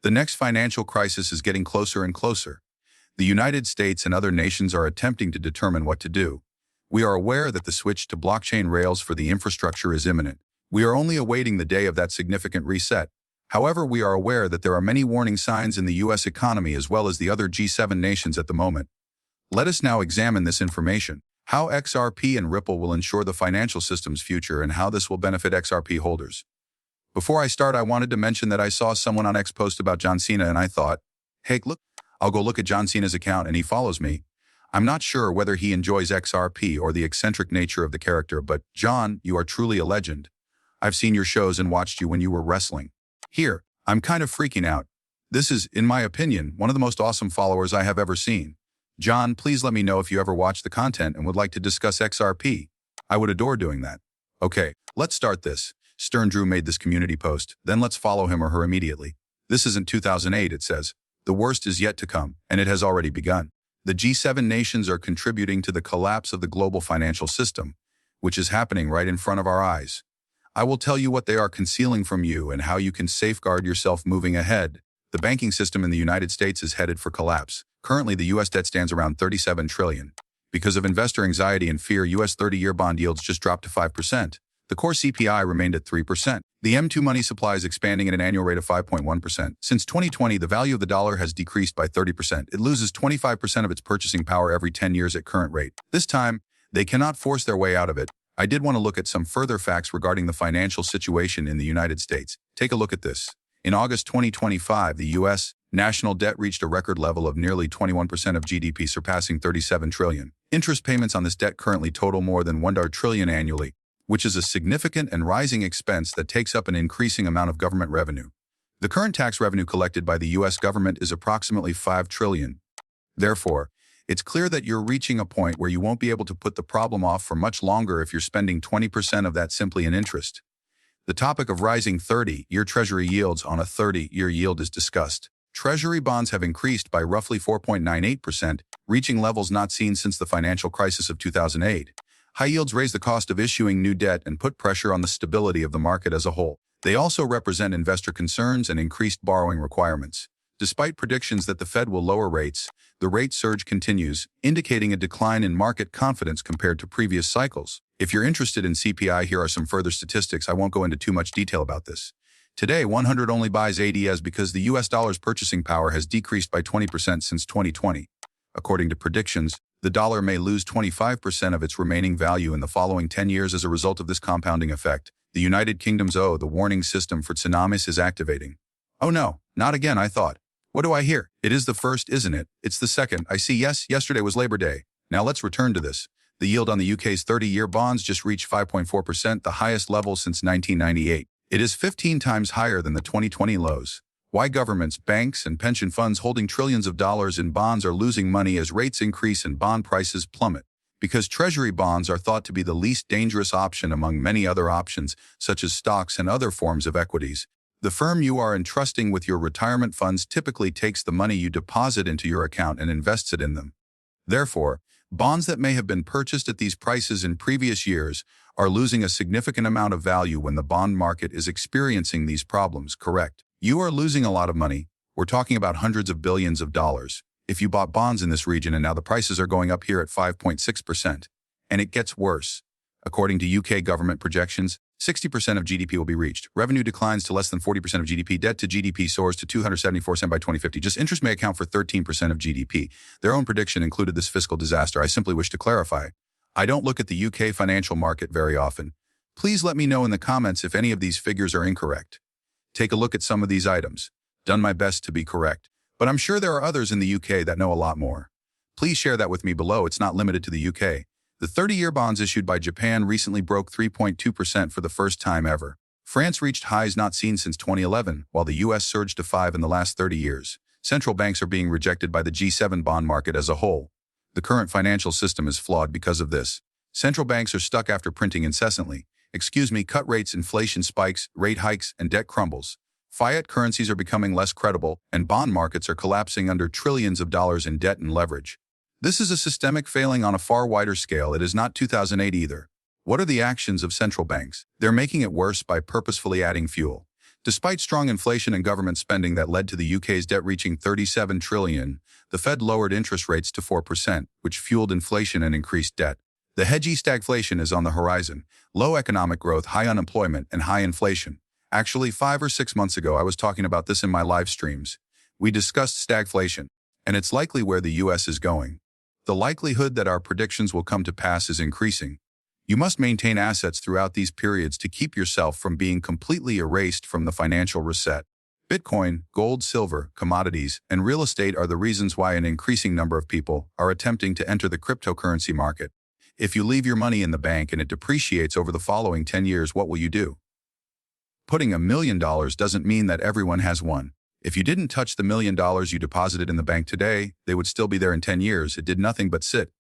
The next financial crisis is getting closer and closer. The United States and other nations are attempting to determine what to do. We are aware that the switch to blockchain rails for the infrastructure is imminent. We are only awaiting the day of that significant reset. However, we are aware that there are many warning signs in the U.S. economy as well as the other G7 nations at the moment. Let us now examine this information. How XRP and Ripple will ensure the financial system's future and how this will benefit XRP holders. Before I start, I wanted to mention that I saw someone on X post about John Cena and I thought, hey, look, I'll go look at John Cena's account and he follows me. I'm not sure whether he enjoys XRP or the eccentric nature of the character, but John, you are truly a legend. I've seen your shows and watched you when you were wrestling. Here, I'm kind of freaking out. This is, in my opinion, one of the most awesome followers I have ever seen. John, please let me know if you ever watch the content and would like to discuss XRP. I would adore doing that. Okay, let's start this. Stern Drew made this community post, then let's follow him or her immediately. This isn't 2008, it says. The worst is yet to come, and it has already begun. The G7 nations are contributing to the collapse of the global financial system, which is happening right in front of our eyes. I will tell you what they are concealing from you and how you can safeguard yourself moving ahead. The banking system in the United States is headed for collapse. Currently, the U.S. debt stands around $37 trillion. Because of investor anxiety and fear, U.S. 30-year bond yields just dropped to 5%. The core CPI remained at 3%. The M2 money supply is expanding at an annual rate of 5.1%. Since 2020, the value of the dollar has decreased by 30%. It loses 25% of its purchasing power every 10 years at current rate. This time, they cannot force their way out of it. I did want to look at some further facts regarding the financial situation in the United States. Take a look at this. In August 2025, the U.S. national debt reached a record level of nearly 21% of GDP, surpassing $37 trillion. Interest payments on this debt currently total more than $1 trillion annually, which is a significant and rising expense that takes up an increasing amount of government revenue. The current tax revenue collected by the U.S. government is approximately $5 trillion. Therefore, it's clear that you're reaching a point where you won't be able to put the problem off for much longer if you're spending 20% of that simply in interest. The topic of rising 30-year Treasury yields on a 30-year yield is discussed. Treasury bonds have increased by roughly 4.98%, reaching levels not seen since the financial crisis of 2008. High yields raise the cost of issuing new debt and put pressure on the stability of the market as a whole. They also represent investor concerns and increased borrowing requirements. Despite predictions that the Fed will lower rates, the rate surge continues, indicating a decline in market confidence compared to previous cycles. If you're interested in CPI, here are some further statistics. I won't go into too much detail about this. Today, 100 only buys ADS because the US dollar's purchasing power has decreased by 20% since 2020. According to predictions, the dollar may lose 25% of its remaining value in the following 10 years as a result of this compounding effect. The United Kingdom's the warning system for tsunamis is activating. Oh no, not again, I thought. What do I hear? It is the first, isn't it? It's the second. I see, yes, yesterday was Labor Day. Now let's return to this. The yield on the UK's 30-year bonds just reached 5.4%, the highest level since 1998. It is 15 times higher than the 2020 lows. Why governments, banks, and pension funds holding trillions of dollars in bonds are losing money as rates increase and bond prices plummet? Because Treasury bonds are thought to be the least dangerous option among many other options, such as stocks and other forms of equities. The firm you are entrusting with your retirement funds typically takes the money you deposit into your account and invests it in them. Therefore, bonds that may have been purchased at these prices in previous years are losing a significant amount of value when the bond market is experiencing these problems, correct? You are losing a lot of money. We're talking about hundreds of billions of dollars. If you bought bonds in this region and now the prices are going up here at 5.6%. And it gets worse. According to UK government projections, 60% of GDP will be reached. Revenue declines to less than 40% of GDP. Debt to GDP soars to 274% by 2050. Just interest may account for 13% of GDP. Their own prediction included this fiscal disaster. I simply wish to clarify. I don't look at the UK financial market very often. Please let me know in the comments if any of these figures are incorrect. Take a look at some of these items. Done my best to be correct. But I'm sure there are others in the UK that know a lot more. Please share that with me below. It's not limited to the UK. The 30-year bonds issued by Japan recently broke 3.2% for the first time ever. France reached highs not seen since 2011, while the US surged to 5% in the last 30 years. Central banks are being rejected by the G7 bond market as a whole. The current financial system is flawed because of this. Central banks are stuck after printing incessantly. Cut rates, inflation spikes, rate hikes, and debt crumbles. Fiat currencies are becoming less credible, and bond markets are collapsing under trillions of dollars in debt and leverage. This is a systemic failing on a far wider scale. It is not 2008 either. What are the actions of central banks? They're making it worse by purposefully adding fuel. Despite strong inflation and government spending that led to the UK's debt reaching 37 trillion, the Fed lowered interest rates to 4%, which fueled inflation and increased debt. The hedgy stagflation is on the horizon. Low economic growth, high unemployment, and high inflation. Actually, 5 or 6 months ago, I was talking about this in my live streams. We discussed stagflation, and it's likely where the US is going. The likelihood that our predictions will come to pass is increasing. You must maintain assets throughout these periods to keep yourself from being completely erased from the financial reset. Bitcoin, gold, silver, commodities, and real estate are the reasons why an increasing number of people are attempting to enter the cryptocurrency market. If you leave your money in the bank and it depreciates over the following 10 years, what will you do? Putting $1 million doesn't mean that everyone has one. If you didn't touch the $1 million you deposited in the bank today, they would still be there in 10 years. It did nothing but sit.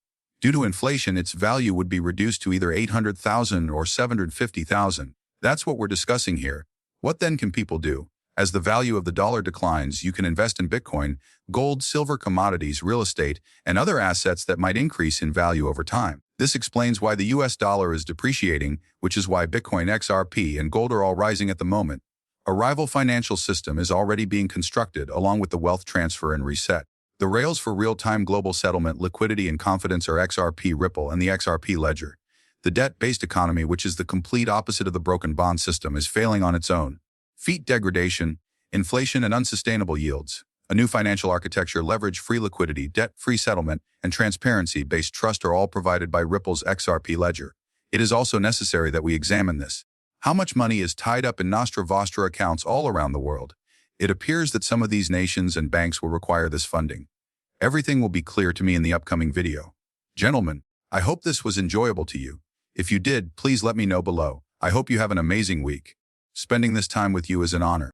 Due to inflation, its value would be reduced to either $800,000 or $750,000. That's what we're discussing here. What then can people do? As the value of the dollar declines, you can invest in Bitcoin, gold, silver, commodities, real estate, and other assets that might increase in value over time. This explains why the US dollar is depreciating, which is why Bitcoin, XRP, and gold are all rising at the moment. A rival financial system is already being constructed along with the wealth transfer and reset. The rails for real-time global settlement, liquidity, and confidence are XRP Ripple and the XRP Ledger. The debt-based economy, which is the complete opposite of the broken bond system, is failing on its own. Fiat degradation, inflation, and unsustainable yields. A new financial architecture, leverage, free liquidity, debt-free settlement, and transparency-based trust are all provided by Ripple's XRP Ledger. It is also necessary that we examine this. How much money is tied up in Nostra Vostra accounts all around the world? It appears that some of these nations and banks will require this funding. Everything will be clear to me in the upcoming video. Gentlemen, I hope this was enjoyable to you. If you did, please let me know below. I hope you have an amazing week. Spending this time with you is an honor.